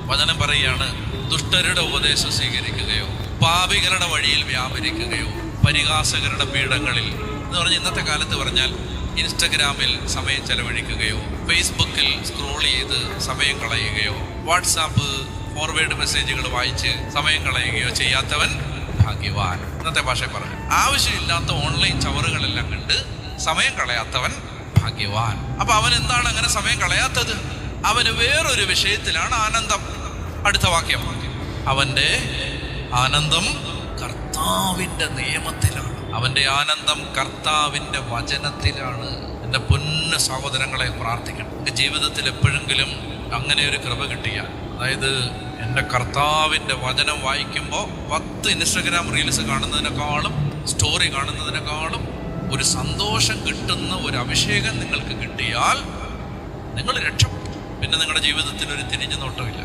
വചനം പറയുകയാണ്, ദുഷ്ടരുടെ ഉപദേശം സ്വീകരിക്കുകയോ പാപികളുടെ വഴിയിൽ വ്യാപരിക്കുകയോ പരിഹാസകരുടെ പീഠങ്ങളിൽ എന്ന് പറഞ്ഞ് ഇന്നത്തെ കാലത്ത് പറഞ്ഞാൽ ഇൻസ്റ്റഗ്രാമിൽ സമയം ചെലവഴിക്കുകയോ ഫേസ്ബുക്കിൽ സ്ക്രോൾ ചെയ്ത് സമയം കളയുകയോ വാട്സാപ്പ് ഫോർവേഡ് മെസ്സേജുകൾ വായിച്ച് സമയം കളയുകയോ ചെയ്യാത്തവൻ ഭാഗ്യവാൻ. ഇന്നത്തെ ഭാഷയിൽ പറഞ്ഞു, ആവശ്യമില്ലാത്ത ഓൺലൈൻ ചവറുകളെല്ലാം കണ്ട് സമയം കളയാത്തവൻ ഭാഗ്യവാൻ. അപ്പൊ അവൻ എന്താണ് അങ്ങനെ സമയം കളയാത്തത്? അവന് വേറൊരു വിഷയത്തിലാണ് ആനന്ദം. അടുത്ത വാക്യം, അവന്റെ ആനന്ദം കർത്താവിന്റെ നിയമത്തിലാണ്, അവന്റെ ആനന്ദം കർത്താവിന്റെ വചനത്തിലാണ്. എൻ്റെ പൊന്നു സഹോദരങ്ങളെ, പ്രാർത്ഥിക്കണം. എൻ്റെ ജീവിതത്തിൽ എപ്പോഴെങ്കിലും അങ്ങനെ ഒരു കൃപ കിട്ടിയാൽ, അതായത് എൻ്റെ കർത്താവിൻ്റെ വചനം വായിക്കുമ്പോൾ 10 ഇൻസ്റ്റഗ്രാം റീൽസ് കാണുന്നതിനേക്കാളും സ്റ്റോറി കാണുന്നതിനേക്കാളും ഒരു സന്തോഷം കിട്ടുന്ന ഒരു അഭിഷേകം നിങ്ങൾക്ക് കിട്ടിയാൽ നിങ്ങൾ രക്ഷപ്പെട്ടു. പിന്നെ നിങ്ങളുടെ ജീവിതത്തിൽ ഒരു തിരിഞ്ഞു നോട്ടമില്ല.